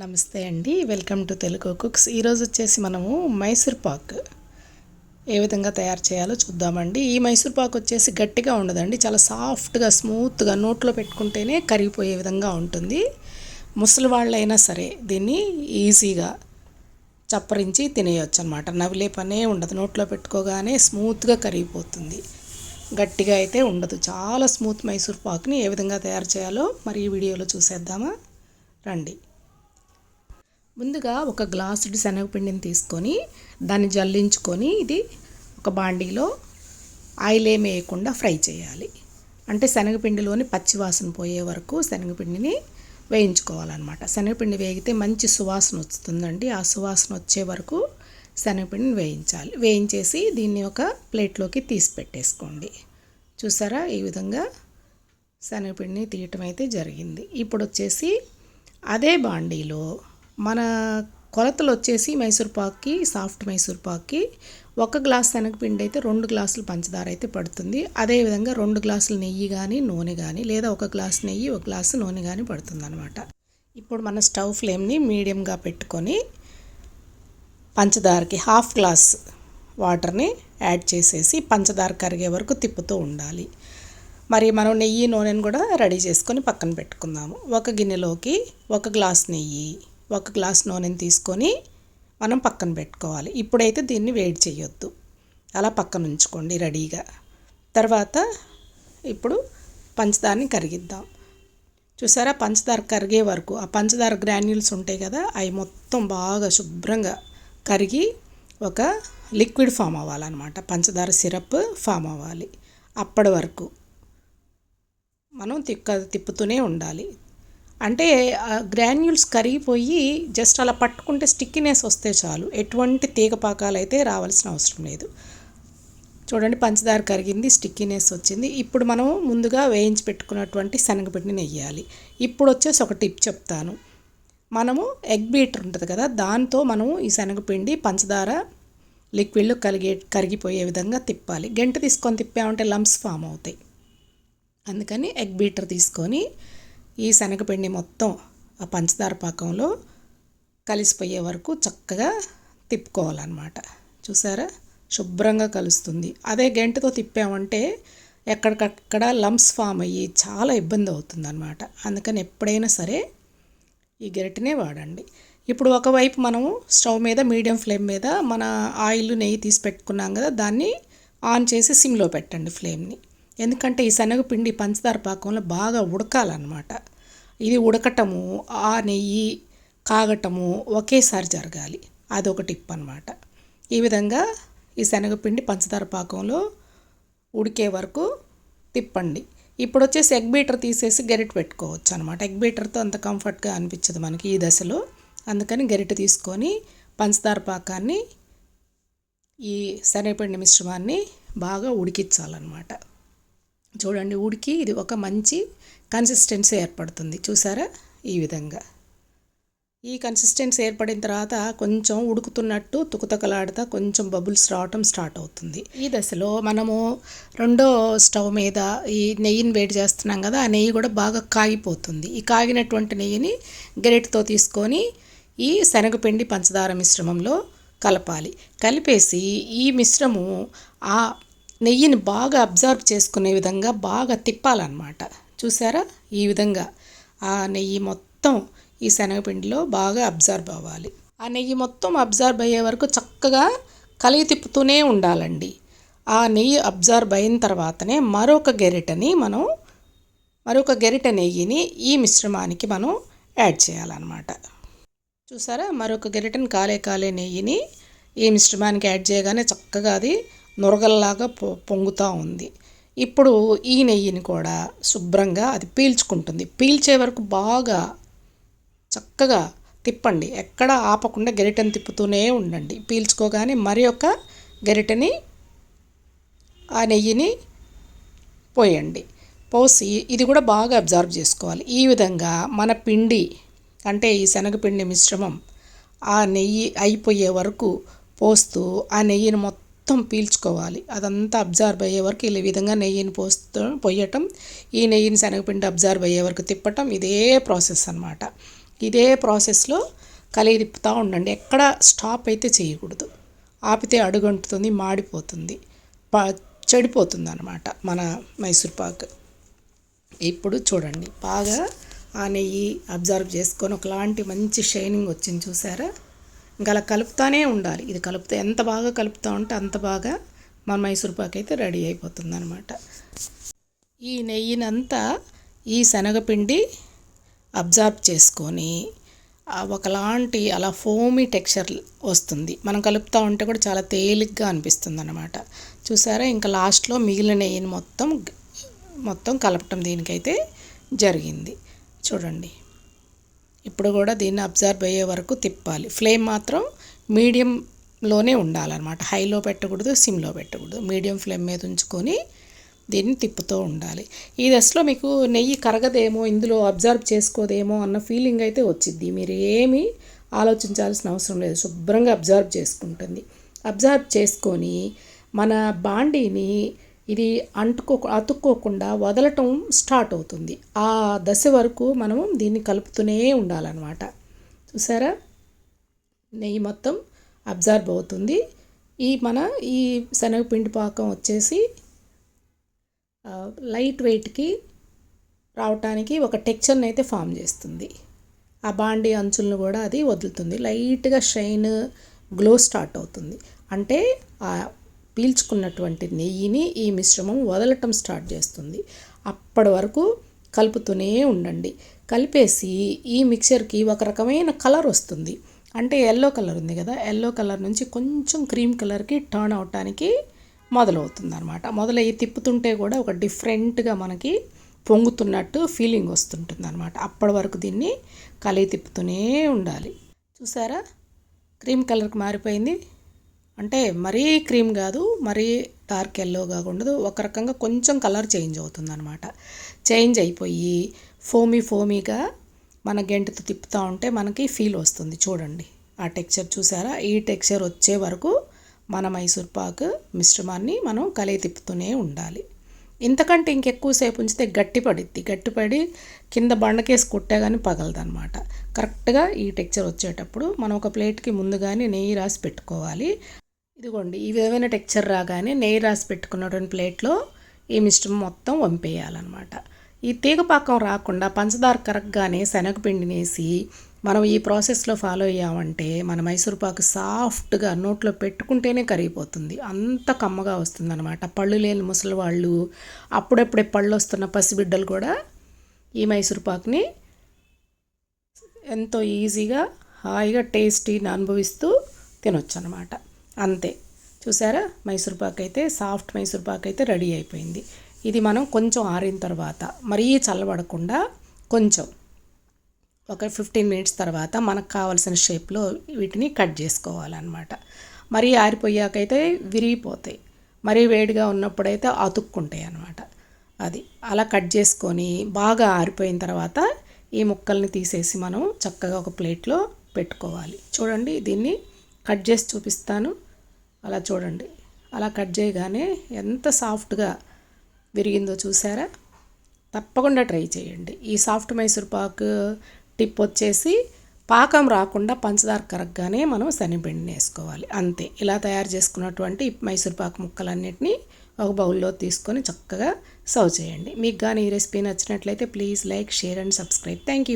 నమస్తే అండి, welcome to Telugu cooks. ఈరోజు వచ్చేసి మనము మైసూర్ పాక్ ఏ విధంగా తయారు చేయాలో చూద్దామండి. ఈ మైసూర్ పాక్ వచ్చేసి గట్టిగా ఉండదండి, చాలా సాఫ్ట్గా స్మూత్గా నోట్లో పెట్టుకుంటేనే కరిగిపోయే విధంగా ఉంటుంది. ముసలి వాళ్ళైనా సరే దీన్ని ఈజీగా చప్పరించి తినేయొచ్చు అనమాట. నవిలే పనే ఉండదు, నోట్లో పెట్టుకోగానే స్మూత్గా కరిగిపోతుంది. గట్టిగా అయితే ఉండదు. చాలా స్మూత్ మైసూర్ పాక్ని ఏ విధంగా తయారు చేయాలో మరి ఈ వీడియోలో చూసేద్దామా రండి. ముందుగా ఒక గ్లాసుడు శనగపిండిని తీసుకొని దాన్ని జల్లించుకొని ఇది ఒక బాండీలో ఆయిల్ ఏమి వేయకుండా ఫ్రై చేయాలి. అంటే శనగపిండిలోని పచ్చివాసన పోయే వరకు శనగపిండిని వేయించుకోవాలన్నమాట. శనగపిండి వేగితే మంచి సువాసన వస్తుందండి. ఆ సువాసన వచ్చే వరకు శనగపిండిని వేయించాలి. వేయించేసి దీన్ని ఒక ప్లేట్లోకి తీసి పెట్టేసుకోండి. చూసారా, ఈ విధంగా శనగపిండిని తీయటం అయితే జరిగింది. ఇప్పుడు వచ్చేసి అదే బాండీలో మన కొలతలు వచ్చేసి మైసూర్పాక్కి, సాఫ్ట్ మైసూర్పాక్కి 1 గ్లాస్ శనగపిండి అయితే 2 గ్లాసులు పంచదార అయితే పడుతుంది. అదేవిధంగా 2 గ్లాసులు నెయ్యి కానీ నూనె కానీ, లేదా 1 గ్లాసు నెయ్యి 1 గ్లాసు నూనె కానీ పడుతుంది అనమాట. ఇప్పుడు మన స్టవ్ ఫ్లేమ్ని మీడియంగా పెట్టుకొని పంచదారకి 1/2 గ్లాస్ వాటర్ని యాడ్ చేసేసి పంచదార కరిగే వరకు తిప్పుతూ ఉండాలి. మరి మనం నెయ్యి నూనెను కూడా రెడీ చేసుకొని పక్కన పెట్టుకుందాము. ఒక గిన్నెలోకి 1 గ్లాస్ నెయ్యి 1 గ్లాస్ నూనెని తీసుకొని మనం పక్కన పెట్టుకోవాలి. ఇప్పుడైతే దీన్ని వేడి చేయొద్దు, అలా పక్కన ఉంచుకోండి రెడీగా. తర్వాత ఇప్పుడు పంచదారని కరిగిద్దాం. చూసారా, పంచదార కరిగే వరకు ఆ పంచదార గ్రాన్యూల్స్ ఉంటాయి కదా, అవి మొత్తం బాగా శుభ్రంగా కరిగి ఒక లిక్విడ్ ఫామ్ అవ్వాలన్నమాట. పంచదార సిరప్ ఫామ్ అవ్వాలి. అప్పటి వరకు మనం తిప్పుతూనే ఉండాలి. అంటే గ్రాన్యూల్స్ కరిగిపోయి జస్ట్ అలా పట్టుకుంటే స్టిక్కినెస్ వస్తే చాలు, ఎటువంటి తీగపాకాలు అయితే రావాల్సిన అవసరం లేదు. చూడండి, పంచదార కరిగింది, స్టిక్కినెస్ వచ్చింది. ఇప్పుడు మనం ముందుగా వేయించి పెట్టుకున్నటువంటి శనగపిండిని వేయాలి. ఇప్పుడు వచ్చేసి ఒక టిప్ చెప్తాను. మనము ఎగ్ బీటర్ ఉంటుంది కదా, దాంతో మనము ఈ శనగపిండి పంచదార లిక్విడ్లో కరిగిపోయే విధంగా తిప్పాలి. గంట తీసుకొని తిప్పామంటే లంప్స్ ఫామ్ అవుతాయి. అందుకని ఎగ్ బీటర్ తీసుకొని ఈ శనగపిండి మొత్తం ఆ పంచదార పాకంలో కలిసిపోయే వరకు చక్కగా తిప్పుకోవాలన్నమాట. చూసారా, శుభ్రంగా కలుస్తుంది. అదే గంటతో తిప్పామంటే ఎక్కడికక్కడ లంప్స్ ఫామ్ అయ్యి చాలా ఇబ్బంది అవుతుంది అన్నమాట. అందుకని ఎప్పుడైనా సరే ఈ గరిటెనే వాడండి. ఇప్పుడు ఒకవైపు మనము స్టవ్ మీద మీడియం ఫ్లేమ్ మీద మన ఆయిల్ నెయ్యి తీసి పెట్టుకున్నాం కదా, దాన్ని ఆన్ చేసి సిమ్లో పెట్టండి ఫ్లేమ్ని. ఎందుకంటే ఈ శనగపిండి పంచదార పాకంలో బాగా ఉడకాలన్నమాట. ఇది ఉడకటము, ఆ నెయ్యి కాగటము ఒకేసారి జరగాలి. అదొక టిప్ అన్నమాట. ఈ విధంగా ఈ శనగపిండి పంచదార పాకంలో ఉడికే వరకు తిప్పండి. ఇప్పుడు వచ్చేసి ఎగ్ బీటర్ తీసేసి గరిటె పెట్టుకోవచ్చు అనమాట. ఎగ్ బీటర్తో అంత కంఫర్ట్గా అనిపించదు మనకి ఈ దశలో. అందుకని గరిటె తీసుకొని పంచదార పాకాన్ని ఈ శనగపిండి మిశ్రమాన్ని బాగా ఉడికించాలన్నమాట. చూడండి, ఉడికి ఇది ఒక మంచి కన్సిస్టెన్సీ ఏర్పడుతుంది. చూసారా, ఈ విధంగా ఈ కన్సిస్టెన్సీ ఏర్పడిన తర్వాత కొంచెం ఉడుకుతున్నట్టు తుకుతకలాడుతా కొంచెం బబుల్స్ రావటం స్టార్ట్ అవుతుంది. ఈ దశలో మనము రెండో స్టవ్ మీద ఈ నెయ్యిని వేడి చేస్తున్నాం కదా, ఆ నెయ్యి కూడా బాగా కాగిపోతుంది. ఈ కాగినటువంటి నెయ్యిని గరిటెతో తీసుకొని ఈ శనగపిండి పంచదార మిశ్రమంలో కలపాలి. కలిపేసి ఈ మిశ్రమం ఆ నెయ్యిని బాగా అబ్జర్వ్ చేసుకునే విధంగా బాగా తిప్పాలన్నమాట. చూసారా, ఈ విధంగా ఆ నెయ్యి మొత్తం ఈ శనగపిండిలో బాగా అబ్జర్వ్ అవ్వాలి. ఆ నెయ్యి మొత్తం అబ్జర్వ్ అయ్యే వరకు చక్కగా కలిగి తిప్పుతూనే ఉండాలండి. ఆ నెయ్యి అబ్జర్వ్ అయిన తర్వాతనే మరొక గరిటె నెయ్యిని ఈ మిశ్రమానికి మనం యాడ్ చేయాలన్నమాట. చూసారా, మరొక గరిటెని కాలే నెయ్యిని ఈ మిశ్రమానికి యాడ్ చేయగానే చక్కగా అది నురగల్లాగా పొంగుతూ ఉంది. ఇప్పుడు ఈ నెయ్యిని కూడా శుభ్రంగా అది పీల్చుకుంటుంది. పీల్చే వరకు బాగా చక్కగా తిప్పండి. ఎక్కడ ఆపకుండా గరిటెని తిప్పుతూనే ఉండండి. పీల్చుకోగానే మరి ఒక గరిటెని ఆ నెయ్యిని పోయండి. పోసి ఇది కూడా బాగా అబ్జర్వ్ చేసుకోవాలి. ఈ విధంగా మన పిండి అంటే ఈ శనగపిండి మిశ్రమం ఆ నెయ్యి అయిపోయే వరకు పోస్తూ ఆ నెయ్యిని మొత్తం పీల్చుకోవాలి. అదంతా అబ్జర్వ్ అయ్యే వరకు ఈ విధంగా నెయ్యిని పోయటం, ఈ నెయ్యిని శనగపిండి అబ్జర్వ్ అయ్యే వరకు తిప్పటం, ఇదే ప్రాసెస్ అన్నమాట. ఇదే ప్రాసెస్లో కలిగి తిప్పుతూ ఉండండి. ఎక్కడ స్టాప్ అయితే చేయకూడదు. ఆపితే అడుగంటుతుంది, మాడిపోతుంది, చెడిపోతుంది అన్నమాట మన మైసూర్పాకు. ఇప్పుడు చూడండి, బాగా ఆ నెయ్యి అబ్జర్వ్ చేసుకొని ఒకలాంటి మంచి షైనింగ్ వచ్చింది చూసారా. ఇంకా అలా కలుపుతానే ఉండాలి. ఇది కలుపుతా ఎంత బాగా కలుపుతూ ఉంటే అంత బాగా మన మైసూర్పాకు అయితే రెడీ అయిపోతుంది అనమాట. ఈ నెయ్యినంతా ఈ శనగపిండి అబ్జర్వ్ చేసుకొని ఒకలాంటి అలా ఫోమీ టెక్స్చర్ వస్తుంది. మనం కలుపుతూ ఉంటే కూడా చాలా తేలిగ్గా అనిపిస్తుంది అన్నమాట. చూసారా, ఇంకా లాస్ట్లో మిగిలిన నెయ్యిని మొత్తం కలపటం దీనికైతే జరిగింది. చూడండి, ఇప్పుడు కూడా దీన్ని అబ్జర్వ్ అయ్యే వరకు తిప్పాలి. ఫ్లేమ్ మాత్రం మీడియంలోనే ఉండాలన్నమాట. హైలో పెట్టకూడదు, సిమ్లో పెట్టకూడదు. మీడియం ఫ్లేమ్ మీద ఉంచుకొని దీన్ని తిప్పుతూ ఉండాలి. ఈ దశలో మీకు నెయ్యి కరగదేమో, ఇందులో అబ్జర్వ్ చేసుకోదేమో అన్న ఫీలింగ్ అయితే వచ్చింది. మీరు ఏమీ ఆలోచించాల్సిన అవసరం లేదు, శుభ్రంగా అబ్జర్వ్ చేసుకుంటుంది. అబ్జర్వ్ చేసుకొని మన బాండీని ఇది అతుక్కోకుండా వదలటం స్టార్ట్ అవుతుంది. ఆ దశ వరకు మనం దీన్ని కలుపుతూనే ఉండాలన్నమాట. చూసారా, నెయ్యి మొత్తం అబ్జర్వ్ అవుతుంది. ఈ శనగపిండి పాకం వచ్చేసి లైట్ వెయిట్కి రావటానికి ఒక టెక్స్చర్ని అయితే ఫామ్ చేస్తుంది. ఆ బాండీ అంచులను కూడా అది వదులుతుంది. లైట్గా షైన్, గ్లో స్టార్ట్ అవుతుంది. అంటే ఆ పీల్చుకున్నటువంటి నెయ్యిని ఈ మిశ్రమం వదలటం స్టార్ట్ చేస్తుంది. అప్పటి వరకు కలుపుతూనే ఉండండి. కలిపేసి ఈ మిక్చర్కి ఒక రకమైన కలర్ వస్తుంది. అంటే ఎల్లో కలర్ ఉంది కదా, ఎల్లో కలర్ నుంచి కొంచెం క్రీమ్ కలర్కి టర్న్ అవటానికి మొదలవుతుంది అనమాట. మొదలయ్యి తిప్పుతుంటే కూడా ఒక డిఫరెంట్గా మనకి పొంగుతున్నట్టు ఫీలింగ్ వస్తుంటుంది అనమాట. అప్పటి వరకు దీన్ని కలిగి తిప్పుతూనే ఉండాలి. చూసారా, క్రీమ్ కలర్కి మారిపోయింది. అంటే మరీ క్రీమ్ కాదు, మరీ డార్క్ ఎల్లోగా ఉండదు, ఒక రకంగా కొంచెం కలర్ చేంజ్ అవుతుంది అనమాట. చేంజ్ అయిపోయి ఫోమీగా మన గెంటుతో తిప్పుతూ ఉంటే మనకి ఫీల్ వస్తుంది. చూడండి, ఆ టెక్స్చర్ చూసారా. ఈ టెక్స్చర్ వచ్చే వరకు మన మైసూర్పాకు మిశ్రమాన్ని మనం కలిగి తిప్పుతూనే ఉండాలి. ఇంతకంటే ఇంకెక్కువసేపు ఉంచితే గట్టిపడి కింద బండకేసి కొట్టే కానీ పగలదనమాట. కరెక్ట్గా ఈ టెక్స్చర్ వచ్చేటప్పుడు మనం ఒక ప్లేట్కి ముందుగానే నెయ్యి రాసి పెట్టుకోవాలి. ఇదిగోండి, ఈ విధమైన టెక్స్చర్ రాగానే నెయ్యి రాసి పెట్టుకున్నటువంటి ప్లేట్లో ఈ మిశ్రమం మొత్తం వంపేయాలన్నమాట. ఈ తీగపాకం రాకుండా పంచదార కరగగానే శనగపిండిని వేసి మనం ఈ ప్రాసెస్లో ఫాలో అయ్యామంటే మన మైసూర్పాకు సాఫ్ట్గా నోట్లో పెట్టుకుంటేనే కరిగిపోతుంది. అంత కమ్మగా వస్తుందన్నమాట. పళ్ళు లేని ముసలి వాళ్ళు, అప్పుడప్పుడే పళ్ళు వస్తున్న పసిబిడ్డలు కూడా ఈ మైసూర్పాకుని ఎంతో ఈజీగా హాయిగా టేస్టీని అనుభవిస్తూ తినొచ్చు అన్నమాట. అంతే, చూసారా, మైసూర్పాకు అయితే సాఫ్ట్ మైసూర్పాకు అయితే రెడీ అయిపోయింది. ఇది మనం కొంచెం ఆరిన తర్వాత, మరీ చల్లబడకుండా కొంచెం ఒక 15 మినిట్స్ తర్వాత మనకు కావాల్సిన షేప్లో వీటిని కట్ చేసుకోవాలన్నమాట. మరీ ఆరిపోయాకైతే విరిగిపోతాయి, మరీ వేడిగా ఉన్నప్పుడైతే అతుక్కుంటాయి అన్నమాట. అది అలా కట్ చేసుకొని బాగా ఆరిపోయిన తర్వాత ఈ ముక్కల్ని తీసేసి మనం చక్కగా ఒక ప్లేట్లో పెట్టుకోవాలి. చూడండి, దీన్ని కట్ చేసి చూపిస్తాను. అలా చూడండి, అలా కట్ చేయగానే ఎంత సాఫ్ట్గా విరిగిందో చూసారా. తప్పకుండా ట్రై చేయండి. ఈ సాఫ్ట్ మైసూర్పాకు టిప్ వచ్చేసి పాకం రాకుండా పంచదార కరగగానే మనం శనగపిండిని వేసుకోవాలి. అంతే. ఇలా తయారు చేసుకున్నటువంటి మైసూర్పాకు ముక్కలన్నిటినీ ఒక బౌల్లో తీసుకొని చక్కగా సర్వ్ చేయండి. మీకు కానీ ఈ రెసిపీ నచ్చినట్లయితే please like, share and subscribe. Thank you.